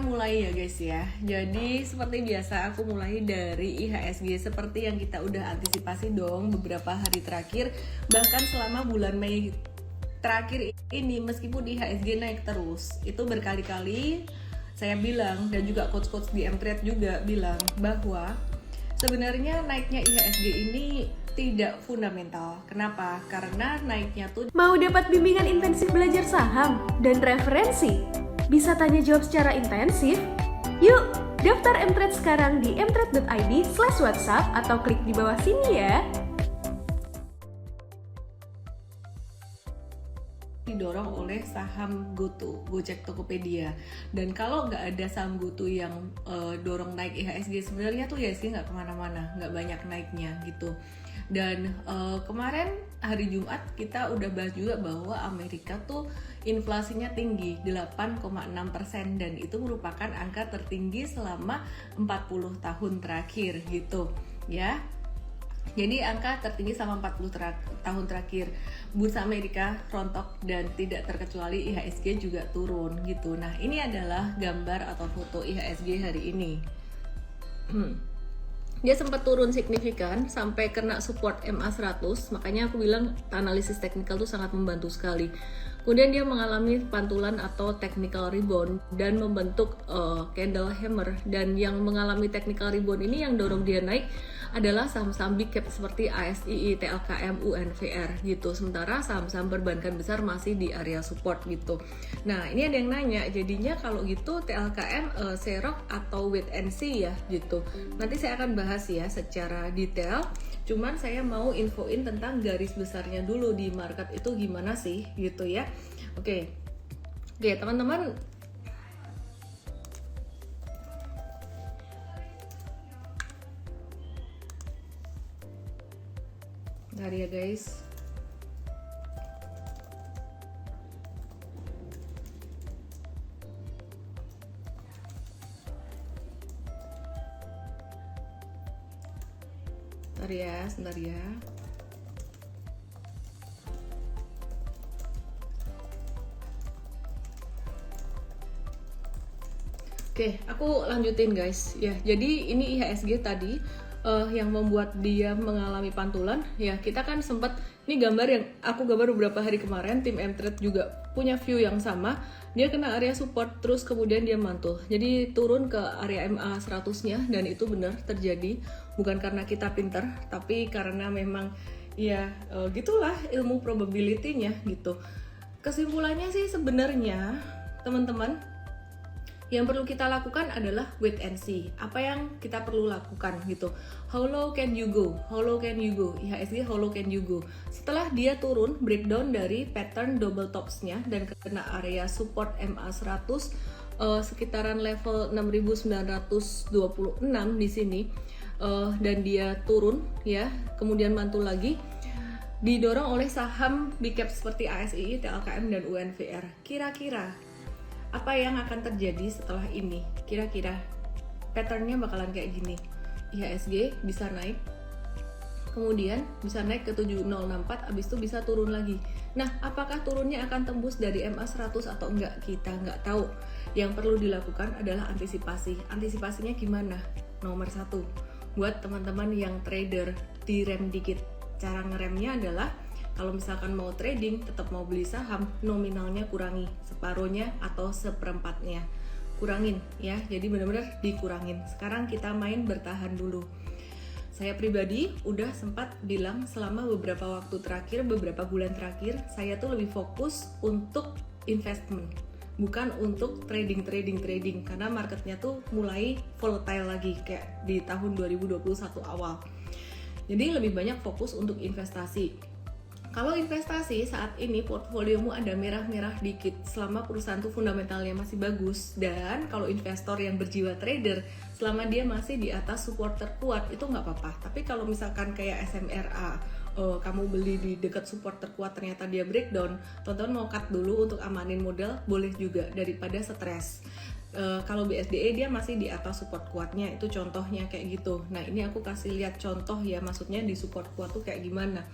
akan mulai ya guys ya. Jadi seperti biasa aku mulai dari IHSG seperti yang kita udah antisipasi dong beberapa hari terakhir. Bahkan selama bulan Mei terakhir ini meskipun IHSG naik terus, itu berkali-kali saya bilang dan juga coach-coach di Mtrade juga bilang bahwa sebenarnya naiknya IHSG ini tidak fundamental. Kenapa? Karena naiknya tuh Mau dapat bimbingan intensif belajar saham dan referensi? Bisa tanya jawab secara intensif? Yuk, daftar Mtrade sekarang di mtrade.id/whatsapp atau klik di bawah sini ya. didorong oleh saham GoTo, Gojek Tokopedia. Dan kalau nggak ada saham GoTo yang dorong naik IHSG, sebenarnya tuh IHSG nggak kemana-mana, nggak banyak naiknya gitu. Dan kemarin hari Jumat kita udah bahas juga bahwa Amerika tuh inflasinya tinggi 8,6% dan itu merupakan angka tertinggi selama 40 tahun terakhir gitu ya. Jadi angka tertinggi selama 40 tahun terakhir. Bursa Amerika rontok dan tidak terkecuali IHSG juga turun gitu. Nah, ini adalah gambar atau foto IHSG hari ini. Dia sempat turun signifikan sampai kena support MA100, makanya aku bilang analisis teknikal tuh sangat membantu sekali. Kemudian dia mengalami pantulan atau technical rebound dan membentuk candle hammer, dan yang mengalami technical rebound ini yang dorong dia naik adalah saham-saham big cap seperti ASII, TLKM, UNVR gitu. Sementara saham-saham perbankan besar masih di area support gitu. Nah, ini ada yang nanya, jadinya kalau gitu TLKM serok atau wait and see ya gitu. Nanti saya akan bahas ya secara detail. Cuman saya mau infoin tentang garis besarnya dulu di market itu gimana sih gitu ya. Oke, teman-teman. Bentar ya guys. Sebentar ya. Oke, aku lanjutin guys. Ya, jadi ini IHSG tadi yang membuat dia mengalami pantulan. Ya, kita kan sempat, ini gambar yang aku gambar beberapa hari kemarin, tim Mtrade juga punya view yang sama. Dia kena area support terus kemudian dia mantul. Jadi turun ke area MA 100-nya dan itu benar terjadi. Bukan karena kita pinter, tapi karena memang ya gitulah ilmu probability-nya gitu. Kesimpulannya sih sebenarnya teman-teman, yang perlu kita lakukan adalah wait and see. Apa yang kita perlu lakukan gitu. How low can you go? How low can you go? IHSG how low can you go? Setelah dia turun, breakdown dari pattern double tops-nya dan kena area support MA100 sekitaran level 6.926 di sini dan dia turun ya, kemudian mantul lagi. Didorong oleh saham big cap seperti ASII, TLKM dan UNVR. Kira-kira apa yang akan terjadi setelah ini? Kira-kira patternnya bakalan kayak gini. IHSG bisa naik, kemudian bisa naik ke 7064, abis itu bisa turun lagi. Nah, apakah turunnya akan tembus dari MA100 atau enggak? Kita nggak tahu. Yang perlu dilakukan adalah antisipasi. Antisipasinya gimana? Nomor 1, buat teman-teman yang trader, direm dikit. Cara ngeremnya adalah kalau misalkan mau trading, tetap mau beli saham, nominalnya kurangi separuhnya atau seperempatnya, kurangin ya. Jadi benar-benar dikurangin. Sekarang kita main bertahan dulu. Saya pribadi udah sempat bilang selama beberapa waktu terakhir, beberapa bulan terakhir, saya tuh lebih fokus untuk investment, bukan untuk trading karena marketnya tuh mulai volatile lagi kayak di tahun 2021 awal. Jadi lebih banyak fokus untuk investasi. Kalau investasi saat ini portfoliomu ada merah-merah dikit selama perusahaan tuh fundamentalnya masih bagus, dan kalau investor yang berjiwa trader selama dia masih di atas support terkuat itu nggak apa-apa. Tapi kalau misalkan kayak SMRA, kamu beli di dekat support terkuat ternyata dia breakdown, teman-teman mau cut dulu untuk amanin modal, boleh juga daripada stres. Kalau BSDE dia masih di atas support kuatnya, itu contohnya kayak gitu. Nah, ini aku kasih lihat contoh ya, maksudnya di support kuat tuh kayak gimana.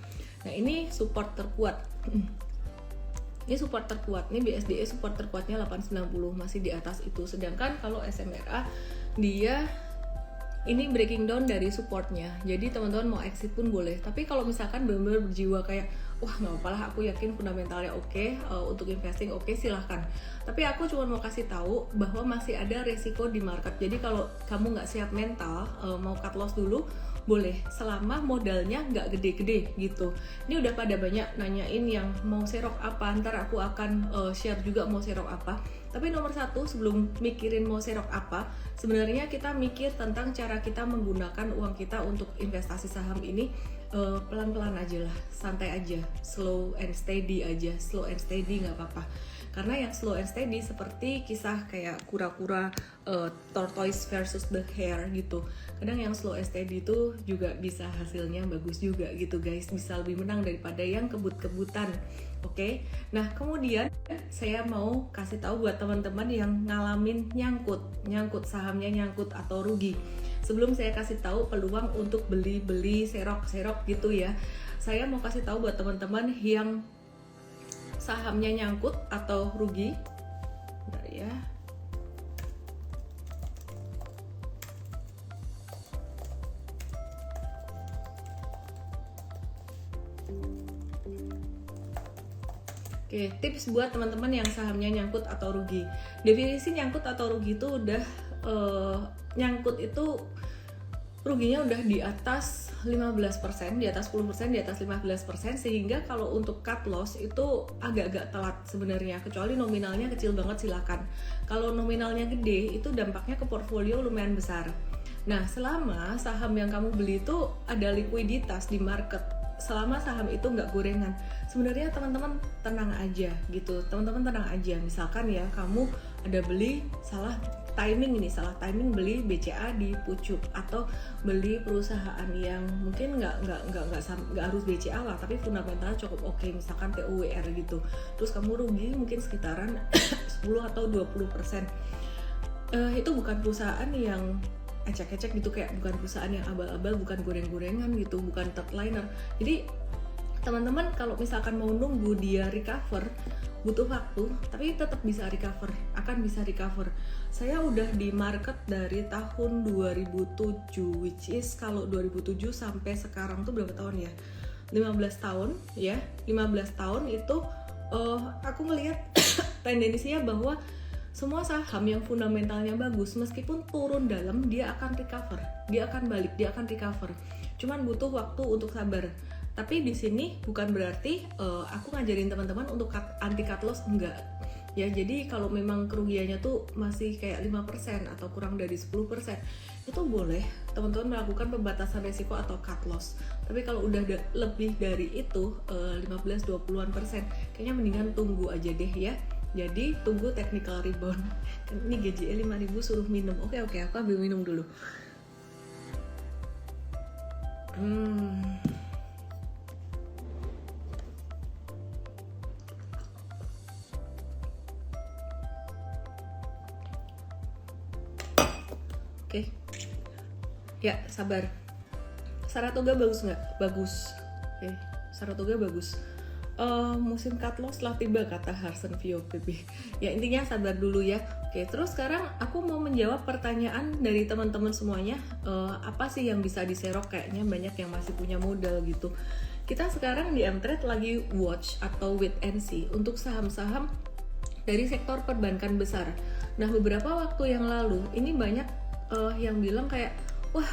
Nah, ini support terkuat. Ini support terkuat, ini BSDE support terkuatnya 890, masih di atas itu. Sedangkan kalau SMRA dia ini breaking down dari supportnya, jadi teman-teman mau exit pun boleh. Tapi kalau misalkan benar-benar berjiwa kayak wah nggak apa-apa lah, aku yakin fundamentalnya oke, untuk investing oke, silahkan. Tapi aku cuma mau kasih tahu bahwa masih ada resiko di market. Jadi kalau kamu nggak siap mental, mau cut loss dulu boleh, selama modalnya nggak gede-gede gitu. Ini udah pada banyak nanyain yang mau serok apa, ntar aku akan share juga mau serok apa. Tapi nomor satu, sebelum mikirin mau serok apa, sebenarnya kita mikir tentang cara kita menggunakan uang kita untuk investasi saham ini pelan-pelan aja lah, santai aja, slow and steady aja, slow and steady nggak apa-apa. Karena yang slow and steady seperti kisah kayak kura-kura tortoise versus the hare gitu. Kadang yang slow and steady itu juga bisa hasilnya bagus juga gitu guys, bisa lebih menang daripada yang kebut-kebutan. Oke. Nah, kemudian saya mau kasih tahu buat teman-teman yang ngalamin nyangkut sahamnya nyangkut atau rugi. Sebelum saya kasih tahu peluang untuk beli serok gitu ya, saya mau kasih tahu buat teman-teman yang sahamnya nyangkut atau rugi. Bentar ya. Oke, tips buat teman-teman yang sahamnya nyangkut atau rugi. Definisi nyangkut atau rugi itu udah nyangkut itu ruginya udah di atas 15%, di atas 10%, di atas 15%, sehingga kalau untuk cut loss itu agak-agak telat sebenarnya, kecuali nominalnya kecil banget silakan. Kalau nominalnya gede itu dampaknya ke portfolio lumayan besar. Nah, selama saham yang kamu beli itu ada likuiditas di market, selama saham itu nggak gorengan, sebenarnya teman-teman tenang aja gitu. Teman-teman tenang aja. Misalkan ya kamu ada beli salah timing beli BCA di pucuk atau beli perusahaan yang mungkin nggak harus BCA lah, tapi fundamentalnya cukup oke, misalkan TUWR gitu. Terus kamu rugi mungkin sekitaran 10 atau 20%. Itu bukan perusahaan yang ecek-ecek gitu, kayak bukan perusahaan yang abal-abal, bukan goreng-gorengan gitu, bukan third liner. Jadi teman-teman kalau misalkan mau nunggu dia recover butuh waktu, tapi tetap bisa recover, akan bisa recover. Saya udah di market dari tahun 2007, which is kalau 2007 sampai sekarang tuh berapa tahun ya? 15 tahun ya, 15 tahun itu aku ngelihat tendensinya bahwa semua saham yang fundamentalnya bagus, meskipun turun dalam, dia akan recover, dia akan balik, dia akan recover. Cuman butuh waktu untuk sabar. Tapi di sini bukan berarti aku ngajarin teman-teman untuk anti cut loss, enggak. Ya, jadi kalau memang kerugiannya tuh masih kayak 5% atau kurang dari 10%, itu boleh teman-teman melakukan pembatasan resiko atau cut loss. Tapi kalau udah lebih dari itu 15-20%, kayaknya mendingan tunggu aja deh ya. Jadi tunggu technical rebound. Ini GJE 5.000 suruh minum. Oke, aku ambil minum dulu. Oke. Ya, sabar. Saratoga bagus nggak? Bagus. Oke, Saratoga bagus. Musim cut loss telah tiba, kata Harsen VOPB. Ya, intinya sabar dulu ya. Oke, terus sekarang aku mau menjawab pertanyaan dari teman-teman semuanya. Apa sih yang bisa diserok? Kayaknya banyak yang masih punya modal gitu. Kita sekarang di Mtrade lagi watch atau wait and see untuk saham-saham dari sektor perbankan besar. Nah, beberapa waktu yang lalu ini banyak yang bilang kayak, wah,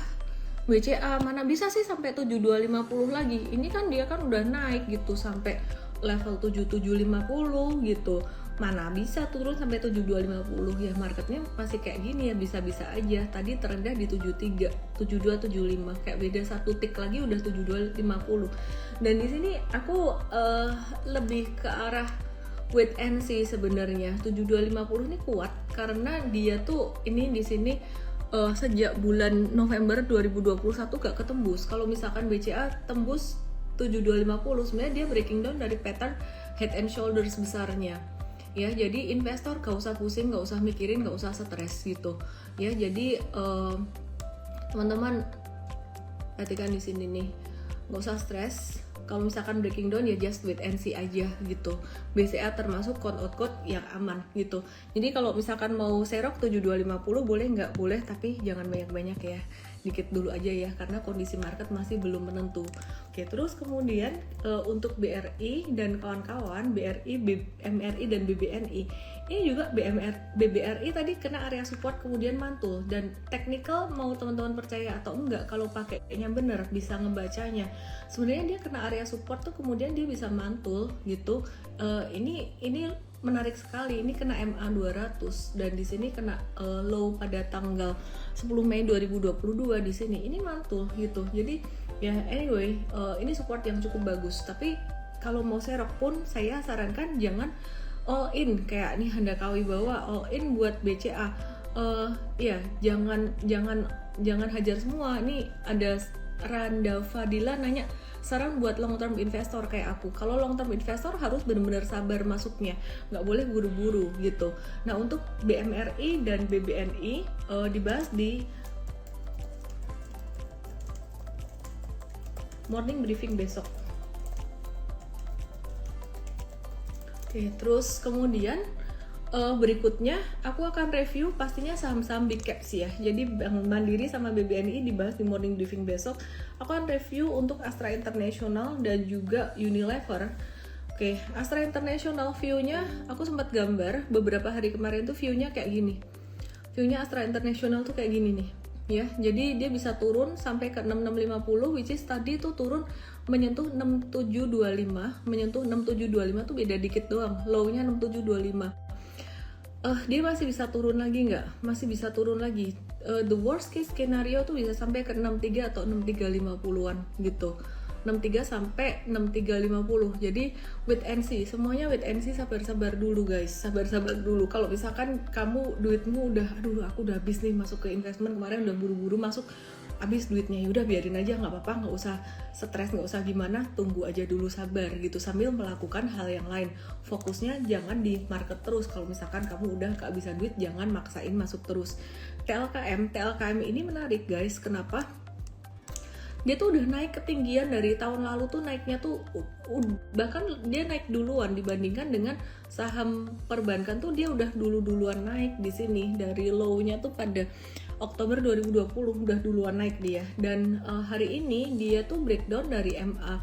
BCA mana bisa sih sampai 7250 lagi? Ini kan dia kan udah naik gitu sampai level 7750 gitu. Mana bisa turun sampai 7250 ya, marketnya masih kayak gini ya, bisa-bisa aja. Tadi terendah di 73, 7275, kayak beda satu tick lagi udah 7250. Dan di sini aku lebih ke arah wait and see sebenarnya. 7250 ini kuat karena dia tuh ini di sini sejak bulan November 2021 gak ketembus. Kalau misalkan BCA tembus 7250, sebenarnya dia breaking down dari pattern head and shoulders besarnya. Ya, jadi investor gak usah pusing, gak usah mikirin, gak usah stres gitu. Ya, jadi teman-teman perhatikan di sini nih, gak usah stres. kalau misalkan breaking down ya just wait and see aja gitu. BCA termasuk count out code yang aman gitu. Jadi kalau misalkan mau serok 7250 boleh nggak? Boleh, tapi jangan banyak-banyak ya, dikit dulu aja ya, karena kondisi market masih belum menentu. Oke, terus kemudian untuk BRI dan kawan-kawan, BRI, MRI dan BBNI, ini juga BBRI tadi kena area support kemudian mantul, dan technical mau teman-teman percaya atau enggak, kalau pakainya bener bisa ngebacanya, sebenarnya dia kena area support tuh kemudian dia bisa mantul gitu. Ini menarik sekali, ini kena MA 200 dan di sini kena low pada tanggal 10 Mei 2022 di sini. Ini mantul gitu. Jadi ya anyway, ini support yang cukup bagus. Tapi kalau mau serok pun saya sarankan jangan all in kayak nih Handakawi bawa all in buat BCA. Ya jangan hajar semua. Ini ada Randa Fadila nanya saran buat long term investor kayak aku. Kalau long term investor harus benar-benar sabar masuknya, nggak boleh buru-buru gitu. Nah untuk BMRI dan BBNI dibahas di morning briefing besok. Oke, terus kemudian berikutnya aku akan review pastinya saham-saham big caps ya. Jadi Bank Mandiri sama BBNI dibahas di morning briefing besok. Aku akan review untuk Astra International dan juga Unilever. Oke, Astra International view-nya aku sempat gambar beberapa hari kemarin tuh view-nya kayak gini. View-nya Astra International tuh kayak gini nih. Ya, jadi dia bisa turun sampai ke 6650, which is tadi tuh turun menyentuh 6725, menyentuh 6725 tuh beda dikit doang, low-nya 6725. Dia masih bisa turun lagi nggak? Masih bisa turun lagi. The worst case scenario tuh bisa sampai ke 63 atau 6350-an gitu. 63 sampai 6350. Jadi wait and see. Semuanya wait and see, sabar-sabar dulu guys. Sabar-sabar dulu. Kalau misalkan kamu duitmu udah aku udah habis nih masuk ke investment kemarin, udah buru-buru masuk, habis duitnya, yaudah biarin aja, nggak apa-apa, nggak usah stres, nggak usah gimana, tunggu aja dulu, sabar gitu, sambil melakukan hal yang lain. Fokusnya jangan di market terus. Kalau misalkan kamu udah kehabisan duit, jangan maksain masuk terus. TLKM ini menarik guys. Kenapa? Dia tuh udah naik ketinggian dari tahun lalu tuh, naiknya tuh bahkan dia naik duluan dibandingkan dengan saham perbankan tuh. Dia udah duluan naik di sini, dari low-nya tuh pada Oktober 2020 udah duluan naik dia. Dan hari ini dia tuh breakdown dari MA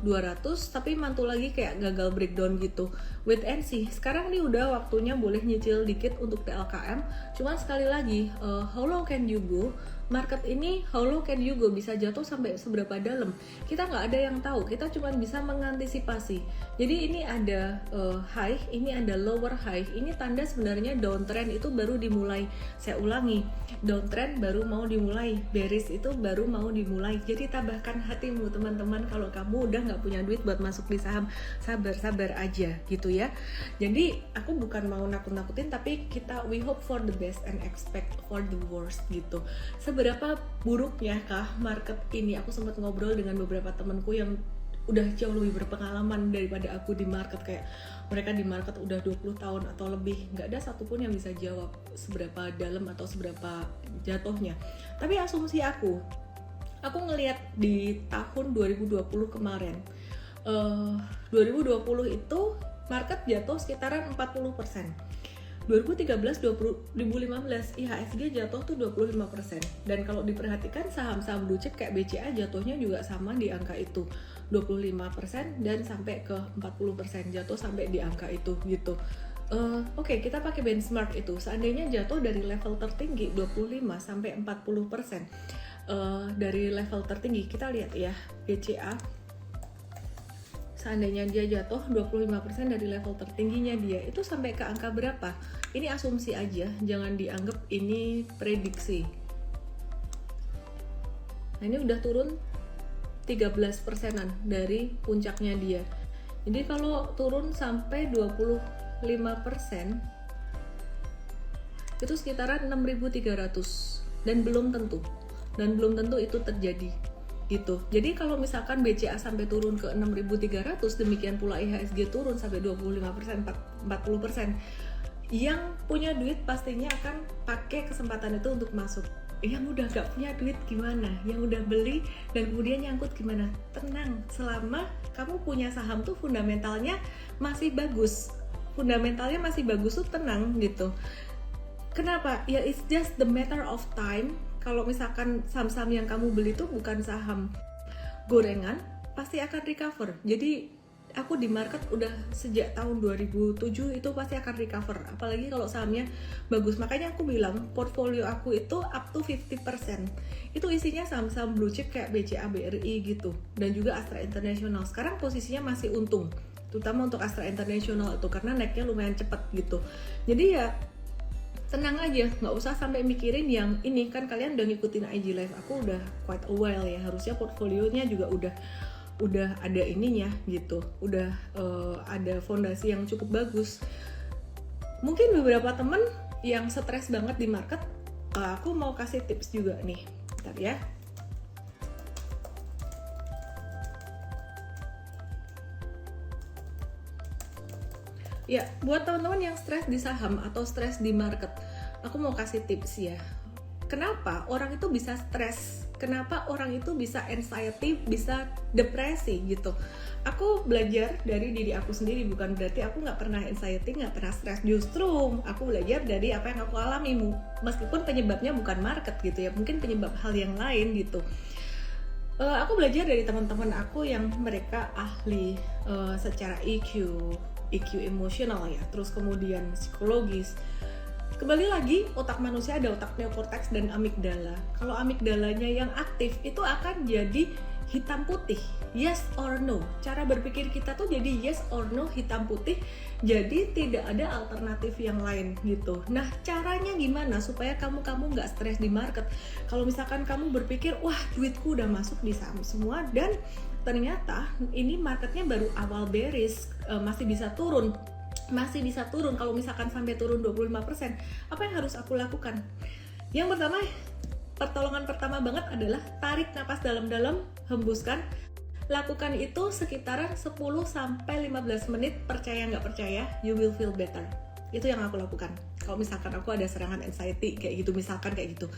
200 tapi mantul lagi kayak gagal breakdown gitu. Wait and see. Sekarang nih udah waktunya boleh nyicil dikit untuk TLKM. Cuman sekali lagi, how low can you go? Market ini how low can you go, bisa jatuh sampai seberapa dalam, kita nggak ada yang tahu, kita cuma bisa mengantisipasi. Jadi ini ada high, ini ada lower high, ini tanda sebenarnya downtrend itu baru dimulai. Saya ulangi, downtrend baru mau dimulai, bearish itu baru mau dimulai. Jadi tabahkan hatimu teman-teman, kalau kamu udah nggak punya duit buat masuk di saham, sabar-sabar aja gitu ya. Jadi aku bukan mau nakut-nakutin, tapi kita we hope for the best and expect for the worst gitu. Seberapa buruknya kah market ini? Aku sempat ngobrol dengan beberapa temanku yang udah jauh lebih berpengalaman daripada aku di market, kayak mereka di market udah 20 tahun atau lebih, nggak ada satupun yang bisa jawab seberapa dalam atau seberapa jatuhnya. Tapi asumsi aku ngelihat di tahun 2020 kemarin, 2020 itu market jatuh sekitaran 40%. 2013-2015 IHSG jatuh tuh 25%. Dan kalau diperhatikan saham-saham blue chip kayak BCA jatuhnya juga sama di angka itu, 25% dan sampai ke 40%, jatuh sampai di angka itu gitu. Oke, kita pakai benchmark itu. Seandainya jatuh dari level tertinggi 25 sampai 40%, dari level tertinggi kita lihat ya, BCA seandainya dia jatuh 25% dari level tertingginya dia, itu sampai ke angka berapa? Ini asumsi aja, jangan dianggap ini prediksi. Nah ini udah turun 13%-an dari puncaknya dia. Jadi kalau turun sampai 25%, itu sekitaran 6.300, dan belum tentu itu terjadi gitu. Jadi kalau misalkan BCA sampai turun ke 6.300, demikian pula IHSG turun sampai 25%, 40%, yang punya duit pastinya akan pakai kesempatan itu untuk masuk yang udah gak punya duit gimana, yang udah beli dan kemudian nyangkut gimana? Tenang, selama kamu punya saham tuh fundamentalnya masih bagus, tuh tenang gitu. Kenapa? Ya it's just the matter of time. Kalau misalkan saham-saham yang kamu beli tuh bukan saham gorengan, pasti akan recover. Jadi aku di market udah sejak tahun 2007 itu pasti akan recover, apalagi kalau sahamnya bagus. Makanya aku bilang portfolio aku itu up to 50% itu isinya saham-saham blue chip kayak BCA, BRI gitu, dan juga Astra International. Sekarang posisinya masih untung, terutama untuk Astra International itu karena naiknya lumayan cepat gitu. Jadi ya tenang aja, nggak usah sampai mikirin yang ini. Kan kalian udah ngikutin IG live aku udah quite a while ya, harusnya portfolionya juga udah ada ininya gitu, udah ada fondasi yang cukup bagus. Mungkin beberapa temen yang stres banget di market, aku mau kasih tips juga nih, bentar ya. Ya, buat teman-teman yang stres di saham atau stres di market, aku mau kasih tips ya. Kenapa orang itu bisa stres? Kenapa orang itu bisa anxiety, bisa depresi gitu? Aku belajar dari diri aku sendiri, bukan berarti aku nggak pernah anxiety, nggak pernah stres. Justru aku belajar dari apa yang aku alami, meskipun penyebabnya bukan market gitu ya, mungkin penyebab hal yang lain gitu. Aku belajar dari teman-teman aku yang mereka ahli secara EQ emosional ya, terus kemudian psikologis. Kembali lagi, otak manusia ada otak neokortex dan amigdala. Kalau amigdalanya yang aktif, itu akan jadi hitam putih, yes or no. Cara berpikir kita tuh jadi yes or no, hitam putih, jadi tidak ada alternatif yang lain gitu. Nah, caranya gimana supaya kamu nggak stres di market? Kalau misalkan kamu berpikir, wah duitku udah masuk di saham semua dan ternyata ini marketnya baru awal bearish, masih bisa turun. Kalau misalkan sampai turun 25%, apa yang harus aku lakukan? Yang pertama, pertolongan pertama banget adalah tarik napas dalam-dalam, hembuskan. Lakukan itu sekitaran 10-15 menit, percaya nggak percaya, you will feel better. Itu yang aku lakukan. Kalau misalkan aku ada serangan anxiety kayak gitu, misalkan kayak gitu.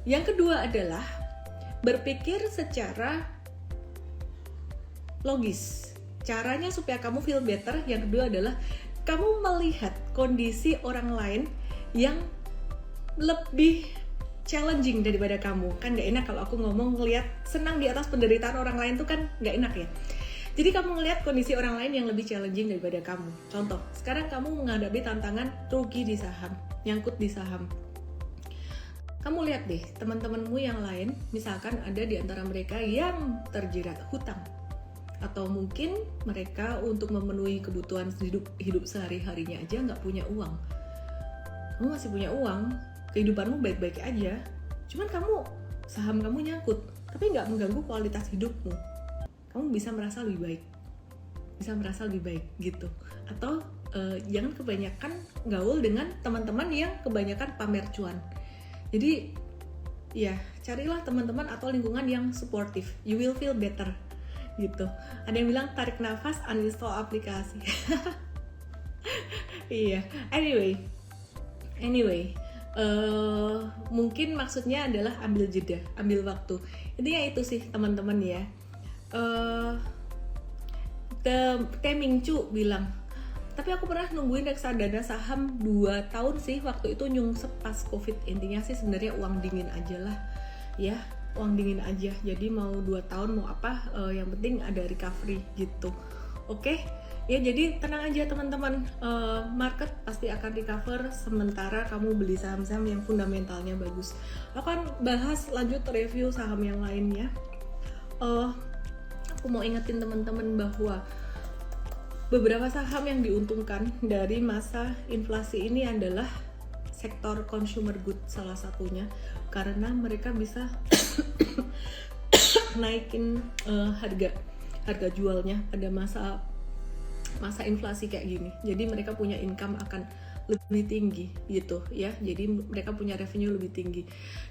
Yang kedua adalah berpikir secara logis. Caranya supaya kamu feel better, yang kedua adalah kamu melihat kondisi orang lain yang lebih challenging daripada kamu. Kan gak enak kalau aku ngomong ngelihat senang di atas penderitaan orang lain tuh kan gak enak ya. Jadi kamu ngelihat kondisi orang lain yang lebih challenging daripada kamu. Contoh, sekarang kamu menghadapi tantangan rugi di saham, nyangkut di saham. Kamu lihat deh teman-temanmu yang lain, misalkan ada di antara mereka yang terjerat hutang, atau mungkin mereka untuk memenuhi kebutuhan hidup sehari-harinya aja nggak punya uang. Kamu masih punya uang, kehidupanmu baik-baik aja, cuman saham kamu nyangkut, tapi nggak mengganggu kualitas hidupmu. Kamu bisa merasa lebih baik gitu. Atau jangan kebanyakan gaul dengan teman-teman yang kebanyakan pamer cuan. Jadi ya carilah teman-teman atau lingkungan yang supportive, you will feel better gitu. Ada yang bilang tarik nafas, uninstall aplikasi. Iya. Anyway, mungkin maksudnya adalah ambil jeda, ambil waktu. Intinya itu sih teman-teman ya. Teming Cu bilang, tapi aku pernah nungguin reksadana saham 2 tahun sih, waktu itu nyungsep pas covid. Intinya sih sebenarnya uang dingin aja lah ya, uang dingin aja. Jadi mau 2 tahun mau apa, yang penting ada recovery gitu. Oke? Ya jadi tenang aja teman-teman, market pasti akan recover sementara kamu beli saham-saham yang fundamentalnya bagus. Akan bahas lanjut review saham yang lainnya. Aku mau ingetin teman-teman bahwa beberapa saham yang diuntungkan dari masa inflasi ini adalah sektor consumer good salah satunya, karena mereka bisa naikin harga jualnya pada masa inflasi kayak gini. Jadi mereka punya income akan lebih tinggi gitu ya. Jadi mereka punya revenue lebih tinggi.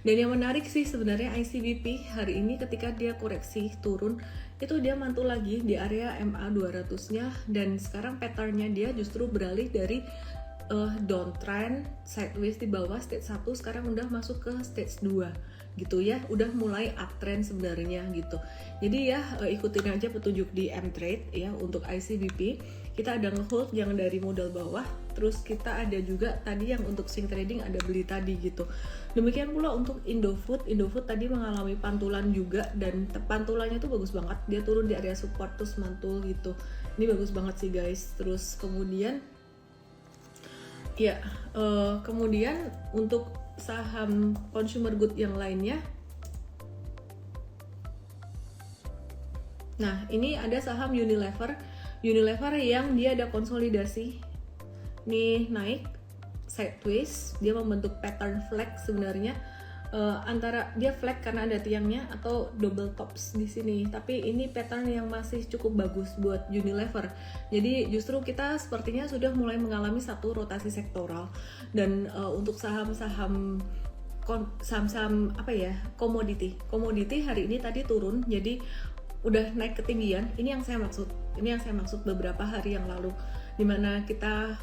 Dan yang menarik sih sebenarnya ICBP hari ini ketika dia koreksi turun, itu dia mantul lagi di area MA 200-nya, dan sekarang patternnya dia justru beralih dari downtrend, sideways di bawah stage 1, sekarang udah masuk ke stage 2 gitu ya, udah mulai uptrend sebenarnya gitu. Jadi ya ikutin aja petunjuk di mTrade ya. Untuk ICBP kita ada ngehold yang dari modal bawah, terus kita ada juga tadi yang untuk swing trading ada beli tadi gitu. Demikian pula untuk Indofood tadi mengalami pantulan juga, dan pantulannya tuh bagus banget, dia turun di area support terus mantul gitu. Ini bagus banget sih guys. Terus kemudian ya, kemudian untuk saham consumer good yang lainnya, nah ini ada saham Unilever yang dia ada konsolidasi, nih naik sideways, dia membentuk pattern flag sebenarnya. Antara dia flag karena ada tiangnya atau double tops di sini, tapi ini pattern yang masih cukup bagus buat Unilever. Jadi justru kita sepertinya sudah mulai mengalami satu rotasi sektoral. Dan untuk saham-saham apa ya, komoditi hari ini tadi turun, jadi udah naik ketinggian. Ini yang saya maksud beberapa hari yang lalu, dimana kita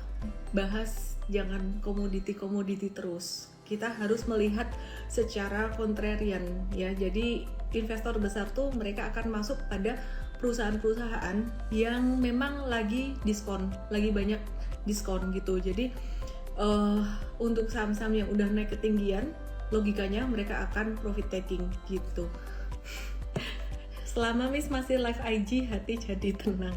bahas jangan komoditi terus, kita harus melihat secara kontrarian ya. Jadi investor besar tuh mereka akan masuk pada perusahaan-perusahaan yang memang lagi diskon, lagi banyak diskon gitu. Jadi untuk saham-saham yang udah naik ketinggian, logikanya mereka akan profit taking gitu. Selama Miss masih live IG, hati jadi tenang.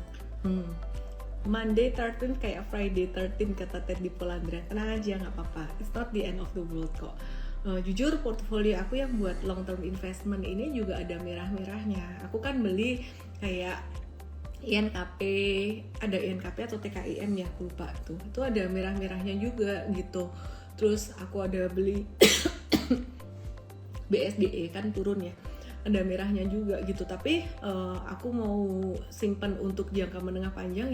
Monday 13 kayak Friday 13 kata Ted di Polandra. Tenang aja, nggak apa-apa. It's not the end of the world kok. Jujur portofolio aku yang buat long term investment ini juga ada merah-merahnya. Aku kan beli kayak INKP, ada INKP atau TKIM ya, aku lupa tuh. Itu ada merah-merahnya juga gitu. Terus aku ada beli BSDE kan turun ya, ada merahnya juga gitu. Tapi aku mau simpan untuk jangka menengah panjang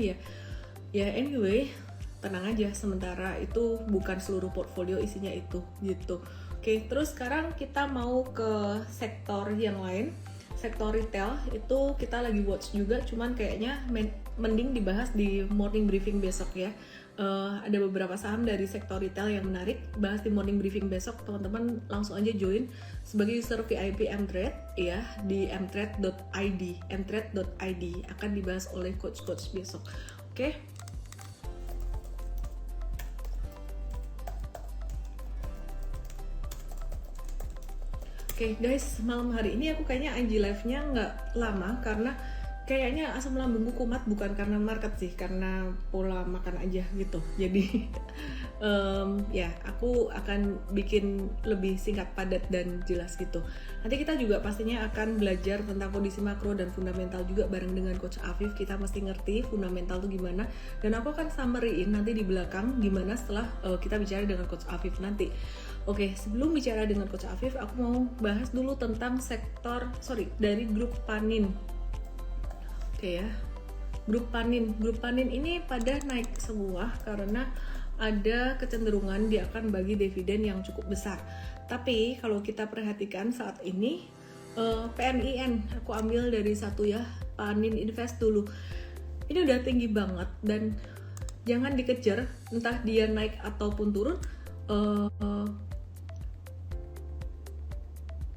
ya anyway, tenang aja, sementara itu bukan seluruh portfolio isinya itu gitu. Oke, terus sekarang kita mau ke sektor yang lain. Sektor retail itu kita lagi watch juga, cuman kayaknya mending dibahas di morning briefing besok ya. Ada beberapa saham dari sektor retail yang menarik, bahas di morning briefing besok. Teman-teman langsung aja join sebagai user VIP mTrade ya di mtrade.id akan dibahas oleh coach-coach besok. Oke. Oke guys, malam hari ini aku kayaknya IG live-nya nggak lama karena kayaknya asam lambungku kumat, bukan karena market sih, karena pola makan aja gitu. Jadi ya aku akan bikin lebih singkat, padat, dan jelas gitu. Nanti kita juga pastinya akan belajar tentang kondisi makro dan fundamental juga bareng dengan Coach Afif. Kita mesti ngerti fundamental itu gimana, dan aku akan summary-in nanti di belakang gimana setelah kita bicara dengan Coach Afif nanti. Oke, sebelum bicara dengan Coach Afif, aku mau bahas dulu tentang dari grup Panin. Oke ya, grup Panin ini pada naik semua karena ada kecenderungan dia akan bagi dividen yang cukup besar. Tapi kalau kita perhatikan saat ini PNIN, aku ambil dari satu ya, Panin Invest dulu. Ini udah tinggi banget dan jangan dikejar, entah dia naik ataupun turun.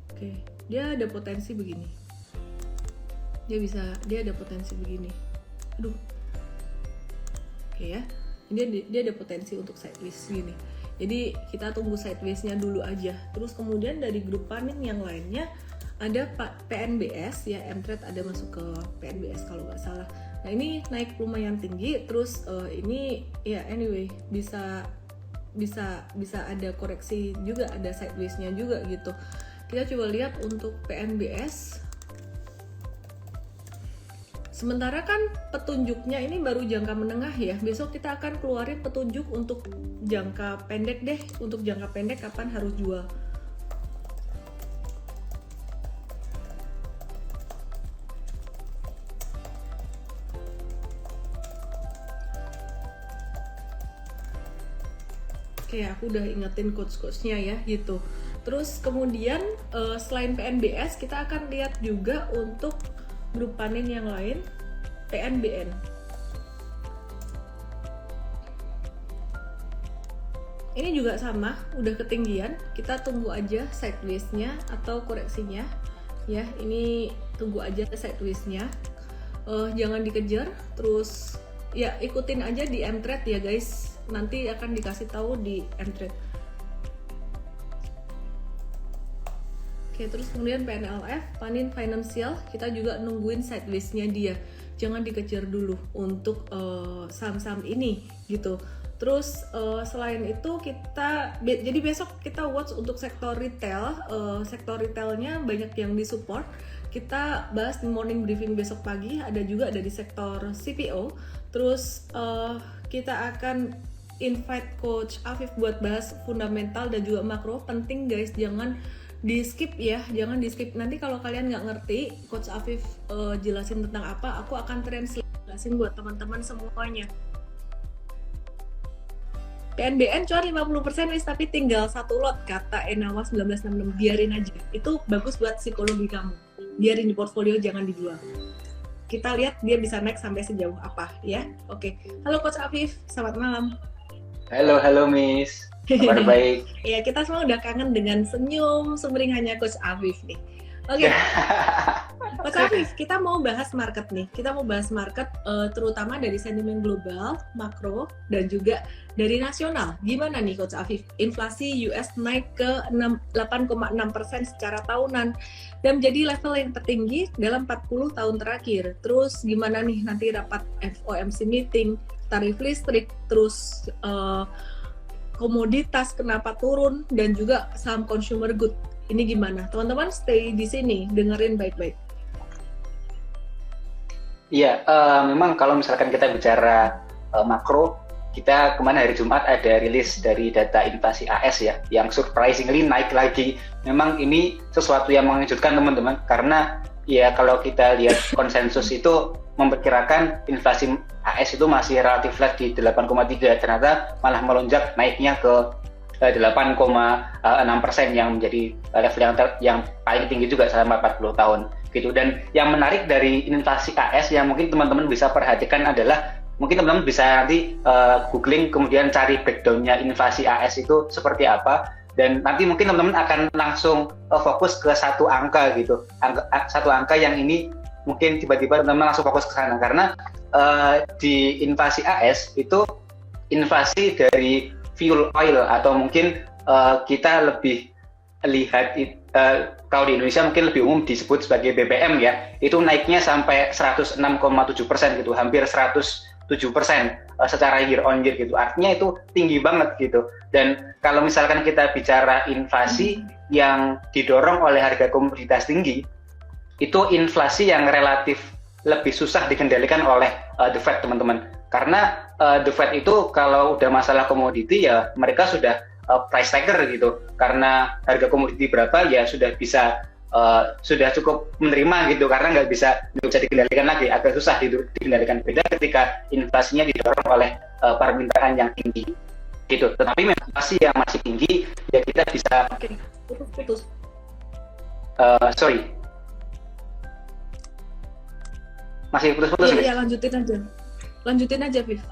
Oke, dia ada potensi begini. Dia ada potensi begini. Aduh. Oke ya. Dia ada potensi untuk sideways gini. Jadi kita tunggu sideways-nya dulu aja. Terus kemudian dari grup Panin yang lainnya ada PNBS ya, mTrade ada masuk ke PNBS kalau nggak salah. Nah ini naik lumayan tinggi. Terus ini ya anyway bisa ada koreksi juga, ada sideways-nya juga gitu. Kita coba lihat untuk PNBS. Sementara kan petunjuknya ini baru jangka menengah ya. Besok kita akan keluarin petunjuk untuk jangka pendek deh. Untuk jangka pendek kapan harus jual. Oke, aku udah ingetin coach-coachnya ya gitu. Terus kemudian selain PNBS kita akan lihat juga untuk grup Panin yang lain, PNBN. ini juga sama, udah ketinggian, kita tunggu aja sideways-nya atau koreksinya. Ya, ini tunggu aja sideways-nya. Jangan dikejar, terus ya ikutin aja di mtrade ya guys. Nanti akan dikasih tahu di mtrade. Oke, terus kemudian PNLF, Panin Financial, kita juga nungguin sideways-nya dia. Jangan dikejar dulu untuk saham-saham ini gitu. Terus selain itu jadi besok kita watch untuk sektor retail. Sektor retailnya banyak yang disupport. Kita bahas di morning briefing besok pagi. Ada juga dari sektor CPO. Terus kita akan invite Coach Afif buat bahas fundamental dan juga makro. Penting guys, jangan di skip ya, jangan di skip. Nanti kalau kalian nggak ngerti, Coach Afif jelasin tentang apa, aku akan translate jelasin buat teman-teman semuanya. PNBN cuan 50% wis, tapi tinggal 1 lot, kata Enawa 1966. Biarin aja, itu bagus buat psikologi kamu. Biarin di portfolio, jangan dijual. Kita lihat dia bisa naik sampai sejauh apa ya. Oke, halo Coach Afif, selamat malam. Halo Miss, kabar baik. Ya, kita semua udah kangen dengan senyum sumringahnya Coach Afif nih. Oke, Coach Afif, kita mau bahas market nih. Kita mau bahas market terutama dari sentimen global, makro, dan juga dari nasional. Gimana nih Coach Afif? Inflasi US naik ke 8,6% secara tahunan dan menjadi level yang tertinggi dalam 40 tahun terakhir. Terus gimana nih nanti rapat FOMC meeting, tarif listrik, terus komoditas kenapa turun, dan juga saham consumer good. Ini gimana? Teman-teman stay di sini, dengerin baik-baik. Iya, memang kalau misalkan kita bicara makro, kita kemarin hari Jumat ada rilis dari data inflasi AS ya, yang surprisingly naik lagi. Memang ini sesuatu yang mengejutkan teman-teman, karena ya kalau kita lihat konsensus itu memperkirakan inflasi AS itu masih relatif flat di 8,3, ternyata malah melonjak naiknya ke 8,6% yang menjadi level yang paling tinggi juga selama 40 tahun gitu. Dan yang menarik dari inflasi AS yang mungkin teman-teman bisa perhatikan adalah, mungkin teman-teman bisa nanti googling kemudian cari breakdown-nya inflasi AS itu seperti apa, dan nanti mungkin teman-teman akan langsung fokus ke satu angka gitu, satu angka yang ini mungkin tiba-tiba teman-teman langsung fokus ke sana, karena di inflasi AS itu inflasi dari fuel oil, atau mungkin kita lebih lihat kalau di Indonesia mungkin lebih umum disebut sebagai BBM ya, itu naiknya sampai 106,7% gitu, hampir 107% secara year on year gitu. Artinya itu tinggi banget gitu. Dan kalau misalkan kita bicara inflasi yang didorong oleh harga komoditas tinggi, itu inflasi yang relatif lebih susah dikendalikan oleh The Fed, teman-teman. Karena The Fed itu kalau udah masalah komoditi ya mereka sudah price taker gitu. Karena harga komoditi berapa ya sudah bisa sudah cukup menerima gitu, karena nggak bisa dikendalikan lagi, agak susah dikendalikan. Beda ketika inflasinya didorong oleh permintaan yang tinggi gitu. Tetapi memang inflasi yang masih tinggi ya kita bisa putus. Sorry, masih putus-putus. Iya, lanjutin aja Viv.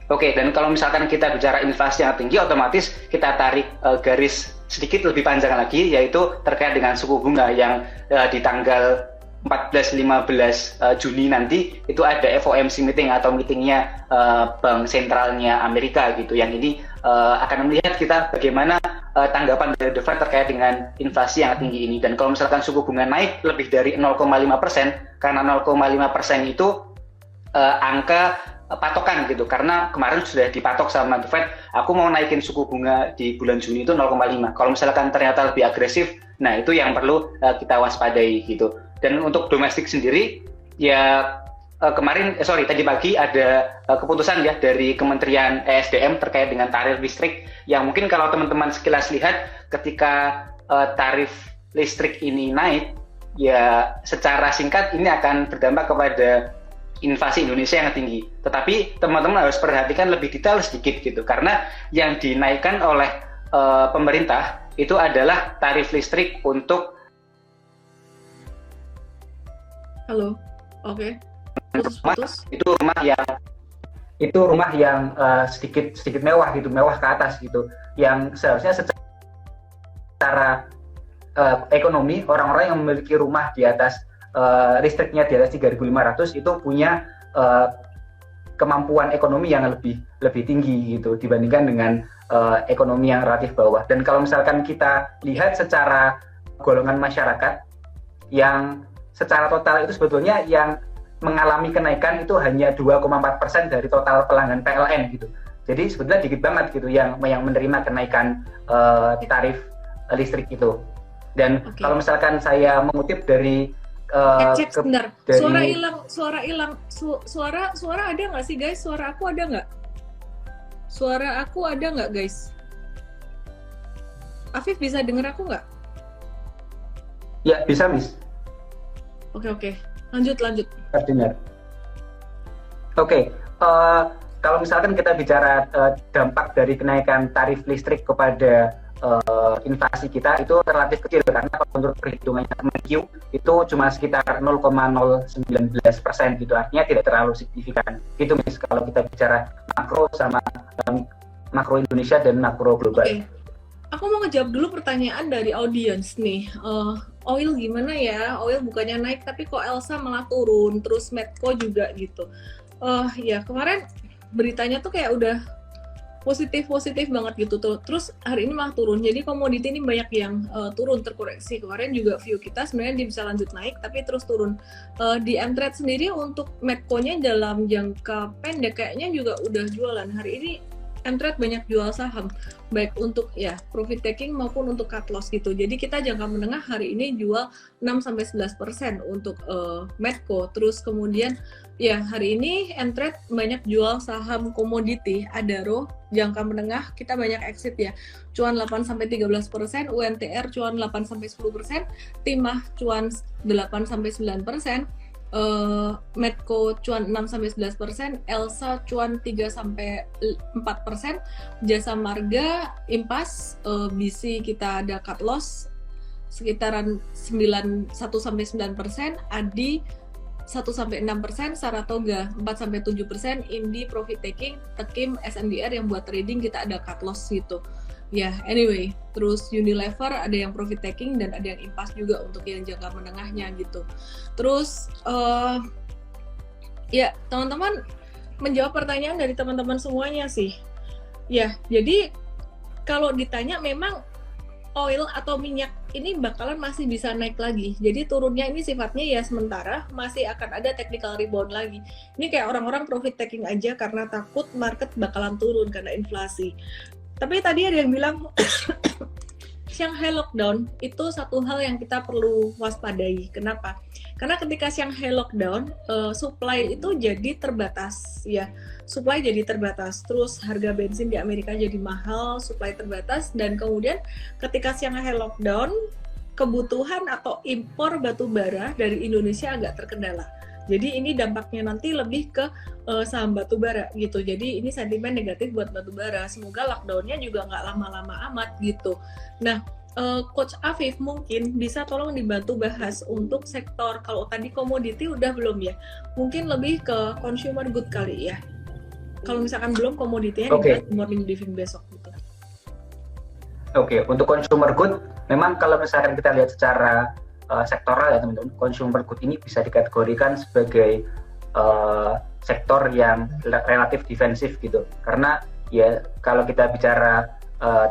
Oke, dan kalau misalkan kita bicara inflasi yang tinggi, otomatis kita tarik garis sedikit lebih panjang lagi, yaitu terkait dengan suku bunga yang di tanggal 14-15 Juni nanti itu ada FOMC meeting atau meetingnya Bank Sentralnya Amerika gitu, yang ini akan melihat kita bagaimana tanggapan dari The Fed terkait dengan inflasi yang tinggi ini. Dan kalau misalkan suku bunga naik lebih dari 0,5%, karena 0,5% itu angka patokan gitu, karena kemarin sudah dipatok sama The Fed, aku mau naikin suku bunga di bulan Juni itu 0,5. Kalau misalkan ternyata lebih agresif, nah itu yang perlu kita waspadai gitu. Dan untuk domestik sendiri, ya tadi pagi ada keputusan ya dari Kementerian ESDM terkait dengan tarif listrik, yang mungkin kalau teman-teman sekilas lihat ketika tarif listrik ini naik, ya secara singkat ini akan berdampak kepada inflasi Indonesia yang tinggi. Tetapi teman-teman harus perhatikan lebih detail sedikit gitu, karena yang dinaikkan oleh pemerintah itu adalah tarif listrik untuk putus. Itu rumah yang itu rumah yang sedikit mewah gitu, mewah ke atas gitu, yang seharusnya secara ekonomi orang-orang yang memiliki rumah di atas listriknya di atas 3.500 itu punya kemampuan ekonomi yang lebih tinggi gitu dibandingkan dengan ekonomi yang relatif bawah. Dan kalau misalkan kita lihat secara golongan masyarakat yang secara total itu sebetulnya yang mengalami kenaikan itu hanya 2,4% dari total pelanggan PLN gitu. Jadi sebetulnya dikit banget gitu yang menerima kenaikan tarif listrik itu. Dan kalau misalkan saya mengutip dari cek sebentar. Suara hilang. Suara ada nggak sih guys? Suara aku ada nggak? Suara aku ada nggak guys? Afif bisa dengar aku nggak? Ya bisa, Miss. Oke. Lanjut. Terdengar. Oke. Kalau misalkan kita bicara dampak dari kenaikan tarif listrik kepada inflasi kita itu relatif kecil karena kalau menurut perhitungannya Kemenkyu itu cuma sekitar 0,019% gitu, artinya tidak terlalu signifikan gitu, Miss, kalau kita bicara makro sama makro Indonesia dan makro global. Aku mau ngejawab dulu pertanyaan dari audiens nih. Oil gimana ya? Oil bukannya naik tapi kok Elsa malah turun, terus Medco juga gitu. Ya kemarin beritanya tuh kayak udah positif banget gitu tuh. Terus hari ini malah turun. Jadi komoditi ini banyak yang turun, terkoreksi. Kemarin juga view kita sebenarnya dia bisa lanjut naik tapi terus turun. Di Mtrade sendiri untuk Medco-nya dalam jangka pendek kayaknya juga udah jualan. Hari ini Mtrade banyak jual saham, baik untuk ya profit taking maupun untuk cut loss gitu. Jadi kita jangka menengah hari ini jual 6-11% untuk Medco. Terus kemudian ya hari ini Mtrade banyak jual saham komoditi, Adaro jangka menengah kita banyak exit ya. Cuan 8-13%, UNTR cuan 8-10%, Timah cuan 8-9%. Medco cuan 6-11%, Elsa cuan 3-4%, Jasa Marga impas, BC kita ada cut loss sekitaran 1-9%, Adi 1-6%, Saratoga 4-7%, Indi profit taking, Tekim, SNDR yang buat trading kita ada cut loss gitu. Ya, anyway, terus Unilever ada yang profit taking dan ada yang impas juga untuk yang jangka menengahnya gitu. Terus ya teman-teman menjawab pertanyaan dari teman-teman semuanya sih. Ya, jadi kalau ditanya memang oil atau minyak ini bakalan masih bisa naik lagi. Jadi turunnya ini sifatnya ya sementara, masih akan ada technical rebound lagi. Ini kayak orang-orang profit taking aja karena takut market bakalan turun karena inflasi. Tapi tadi ada yang bilang Shanghai lockdown itu satu hal yang kita perlu waspadai. Kenapa? Karena ketika Shanghai lockdown, supply itu jadi terbatas ya. Supply jadi terbatas. Terus harga bensin di Amerika jadi mahal, supply terbatas, dan kemudian ketika Shanghai lockdown, kebutuhan atau impor batu bara dari Indonesia agak terkendala. Jadi ini dampaknya nanti lebih ke saham batubara gitu. Jadi ini sentimen negatif buat batubara. Semoga lockdownnya juga nggak lama-lama amat gitu. Nah, Coach Afif mungkin bisa tolong dibantu bahas untuk sektor. Kalau tadi komoditi udah belum ya? Mungkin lebih ke consumer good kali ya. Kalau misalkan belum komoditinya di morning briefing besok gitu. Oke, untuk consumer good, memang kalau misalkan kita lihat secara sektoral ya teman-teman, consumer good ini bisa dikategorikan sebagai sektor yang relatif defensif gitu. Karena ya kalau kita bicara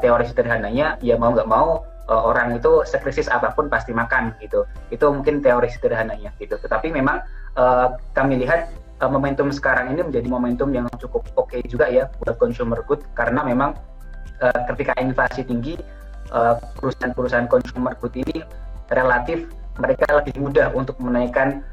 teori sederhananya, ya mau nggak mau orang itu sekrisis apapun pasti makan gitu. Itu mungkin teori sederhananya gitu. Tetapi memang kami lihat momentum sekarang ini menjadi momentum yang cukup oke juga ya buat consumer good, karena memang ketika inflasi tinggi, perusahaan-perusahaan consumer good ini relatif mereka lebih mudah untuk menaikkan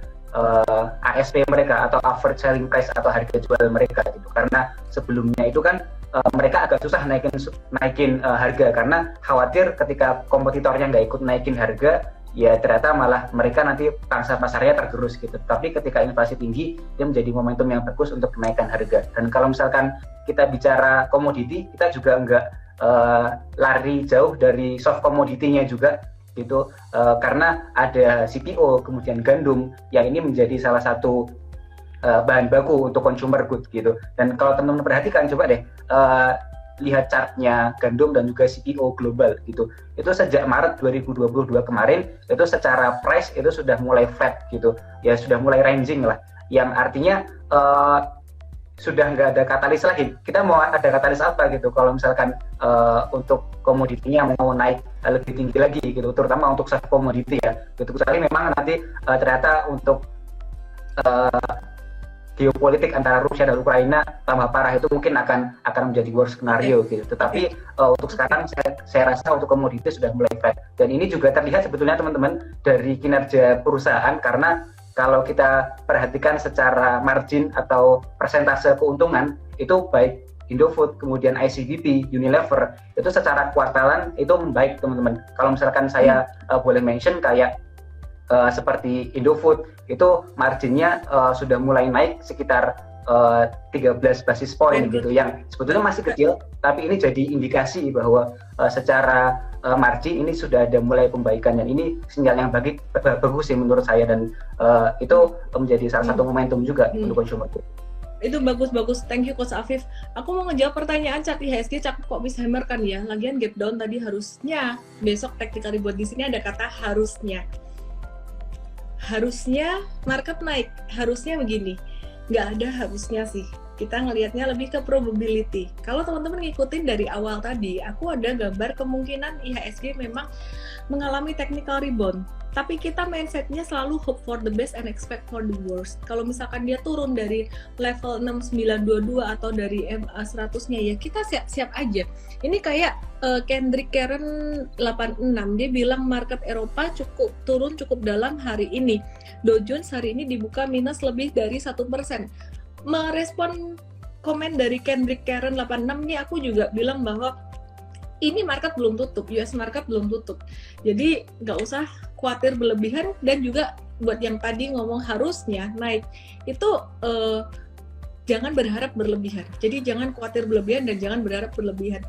ASP mereka atau average selling price atau harga jual mereka gitu. Karena sebelumnya itu kan mereka agak susah naikin harga karena khawatir ketika kompetitornya nggak ikut naikin harga, ya ternyata malah mereka nanti pangsa pasarnya tergerus gitu. Tapi ketika inflasi tinggi, dia menjadi momentum yang bagus untuk menaikkan harga. Dan kalau misalkan kita bicara komoditi, kita juga nggak lari jauh dari soft commodity-nya juga gitu, karena ada CPO kemudian gandum yang ini menjadi salah satu bahan baku untuk consumer good gitu. Dan kalau teman-teman perhatikan, coba deh lihat chartnya gandum dan juga CPO global gitu. Itu sejak Maret 2022 kemarin itu secara price itu sudah mulai flat gitu, ya sudah mulai ranging lah. Yang artinya sudah nggak ada katalis lagi. Kita mau ada katalis apa gitu kalau misalkan untuk komoditinya mau naik lebih tinggi lagi gitu, terutama untuk satu komoditi ya. Gitu. Kecuali memang nanti ternyata untuk geopolitik antara Rusia dan Ukraina tambah parah, itu mungkin akan menjadi worst scenario gitu. Tetapi untuk sekarang saya rasa untuk komoditi sudah mulai flat. Dan ini juga terlihat sebetulnya teman-teman dari kinerja perusahaan, karena kalau kita perhatikan secara margin atau persentase keuntungan, itu baik Indofood, kemudian ICBP, Unilever, itu secara kuartalan itu membaik teman-teman. Kalau misalkan saya boleh mention kayak seperti Indofood, itu marginnya sudah mulai naik sekitar 13 basis point gitu, yang sebetulnya masih kecil, tapi ini jadi indikasi bahwa secara margin ini sudah ada mulai pembaikan, dan ini sinyal yang bagus sih menurut saya, dan itu menjadi salah satu momentum juga untuk consumer. Itu bagus, thank you Coach Afif. Aku mau ngejawab pertanyaan chat IHSG, cakep kok bisa hammer kan ya. Lagian gap down tadi harusnya, besok technical report di sini ada kata harusnya. Harusnya market naik, harusnya begini. Nggak ada harusnya sih. Kita ngelihatnya lebih ke probability. Kalau teman-teman ngikutin dari awal tadi, aku ada gambar kemungkinan IHSG memang mengalami technical rebound. Tapi kita mindsetnya selalu hope for the best and expect for the worst. Kalau misalkan dia turun dari level 6922 atau dari MA 100-nya, ya kita siap-siap aja. Ini kayak Kendrick Karen 86, dia bilang market Eropa turun cukup dalam hari ini. Dow Jones hari ini dibuka minus lebih dari 1%. Merespon komen dari Kendrick Karen 86 nih, aku juga bilang bahwa ini market belum tutup, US market belum tutup. Jadi nggak usah khawatir berlebihan, dan juga buat yang tadi ngomong harusnya naik, itu jangan berharap berlebihan. Jadi jangan khawatir berlebihan dan jangan berharap berlebihan.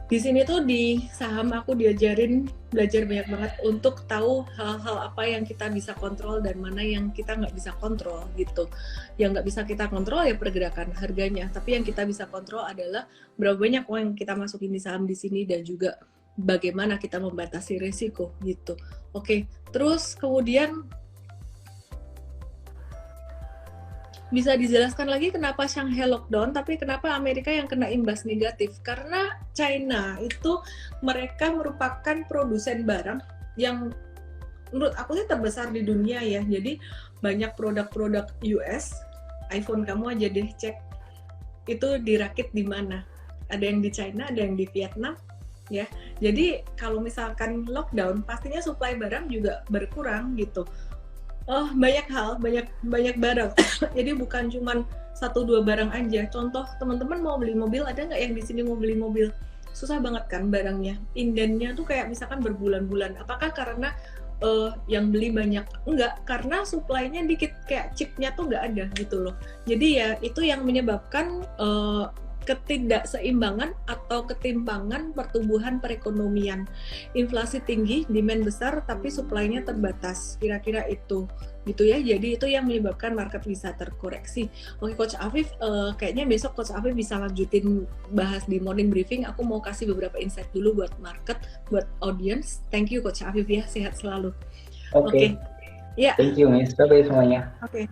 Di sini tuh di saham aku diajarin, belajar banyak banget untuk tahu hal-hal apa yang kita bisa kontrol dan mana yang kita nggak bisa kontrol gitu. Yang nggak bisa kita kontrol ya pergerakan harganya, tapi yang kita bisa kontrol adalah berapa banyak uang yang kita masukin di saham di sini, dan juga bagaimana kita membatasi risiko gitu. Oke, terus kemudian bisa dijelaskan lagi kenapa Shanghai lockdown, tapi kenapa Amerika yang kena imbas negatif? Karena China itu mereka merupakan produsen barang yang menurut aku sih terbesar di dunia ya. Jadi banyak produk-produk US, iPhone kamu aja deh cek itu dirakit di mana. Ada yang di China, ada yang di Vietnam ya. Jadi kalau misalkan lockdown, pastinya supply barang juga berkurang gitu. Oh, banyak hal, banyak barang. Jadi bukan cuma 1-2 barang aja. Contoh, teman-teman mau beli mobil, ada nggak yang di sini mau beli mobil? Susah banget kan barangnya. Indennya tuh kayak misalkan berbulan-bulan. Apakah karena yang beli banyak? Enggak, karena supply-nya dikit, kayak chipnya tuh nggak ada gitu loh. Jadi ya itu yang menyebabkan ketidakseimbangan atau ketimpangan pertumbuhan perekonomian. Inflasi tinggi, demand besar, tapi supply-nya terbatas. Kira-kira itu, gitu ya. Jadi itu yang menyebabkan market bisa terkoreksi. Oke, Coach Afif, kayaknya besok Coach Afif bisa lanjutin bahas di morning briefing. Aku mau kasih beberapa insight dulu buat market, buat audience. Thank you Coach Afif ya, sehat selalu. Oke. Ya. Thank you Miss, bye semuanya. Oke.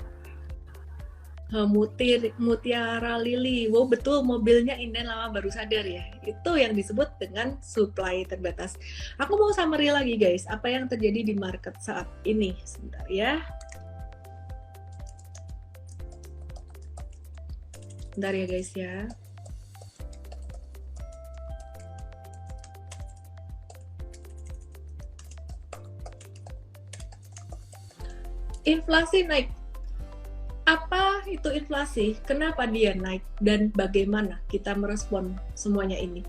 Mutiara Lili, wow betul mobilnya inden lama baru sadar ya. Itu yang disebut dengan supply terbatas. Aku mau summary lagi guys, apa yang terjadi di market saat ini. Sebentar ya. Bentar ya guys ya. Inflasi naik. Apa itu inflasi? Kenapa dia naik? Dan bagaimana kita merespon semuanya ini?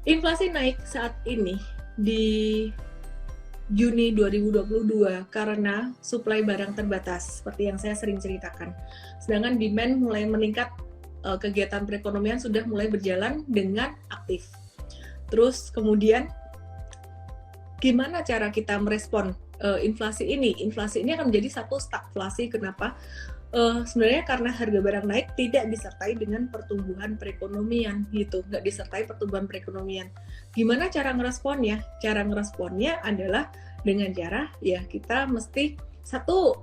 Inflasi naik saat ini di Juni 2022 karena supply barang terbatas, seperti yang saya sering ceritakan. Sedangkan demand mulai meningkat, kegiatan perekonomian sudah mulai berjalan dengan aktif. Terus kemudian, gimana cara kita merespon inflasi ini? Inflasi ini akan menjadi satu stagflasi. Kenapa? sebenarnya karena harga barang naik tidak disertai dengan pertumbuhan perekonomian gitu, nggak disertai pertumbuhan perekonomian. Gimana cara ngeresponnya? Cara ngeresponnya adalah dengan cara ya kita mesti satu,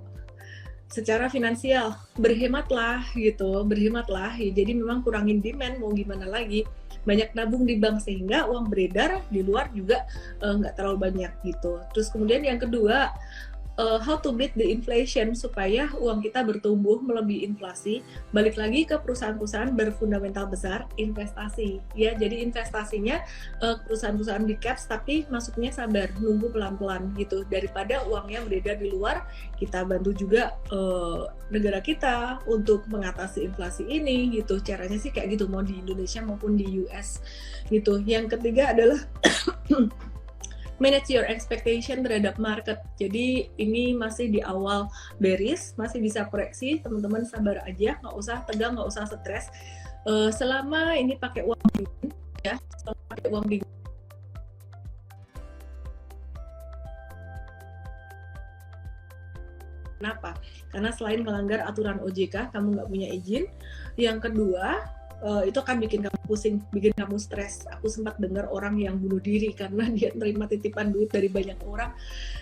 secara finansial berhematlah gitu, berhematlah ya. Jadi memang kurangin demand, mau gimana lagi, banyak nabung di bank sehingga uang beredar di luar juga nggak terlalu banyak gitu. Terus kemudian yang kedua, how to beat the inflation supaya uang kita bertumbuh melebihi inflasi. Balik lagi ke perusahaan-perusahaan berfundamental besar, investasi ya. Jadi investasinya perusahaan-perusahaan big caps, tapi masuknya sabar, nunggu pelan-pelan gitu, daripada uangnya beredar di luar. Kita bantu juga negara kita untuk mengatasi inflasi ini gitu. Caranya sih kayak gitu, mau di Indonesia maupun di US gitu. Yang ketiga adalah manage your expectation terhadap market. Jadi ini masih di awal bearish, masih bisa koreksi, teman-teman sabar aja, nggak usah tegang, nggak usah stres. Selama ini pakai uang dingin, ya, selama pakai uang dingin. Kenapa? Karena selain melanggar aturan OJK, kamu nggak punya izin. Yang kedua, itu akan bikin kamu pusing, bikin kamu stres. Aku sempat dengar orang yang bunuh diri karena dia terima titipan duit dari banyak orang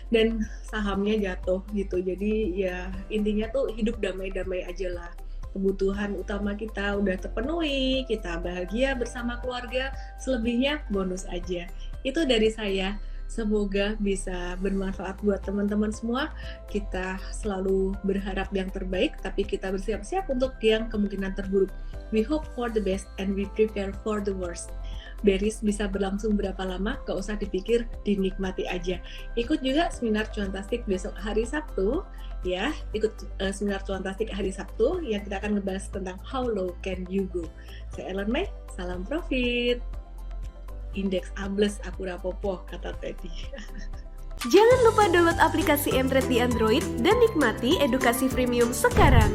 dan sahamnya jatuh gitu. Jadi ya intinya tuh hidup damai-damai aja lah. Kebutuhan utama kita udah terpenuhi, kita bahagia bersama keluarga, selebihnya bonus aja. Itu dari saya. Semoga bisa bermanfaat buat teman-teman semua. Kita selalu berharap yang terbaik, tapi kita bersiap-siap untuk yang kemungkinan terburuk. We hope for the best and we prepare for the worst. Bearish bisa berlangsung berapa lama, gak usah dipikir, dinikmati aja. Ikut juga seminar Cuantastik besok hari Sabtu, ya. Ikut seminar Cuantastik hari Sabtu yang kita akan ngebahas tentang how low can you go. Saya Ellen May, salam profit. Indeks ables aku rapopo, kata Teddy. Jangan lupa download aplikasi Mtrade di Android dan nikmati edukasi premium sekarang.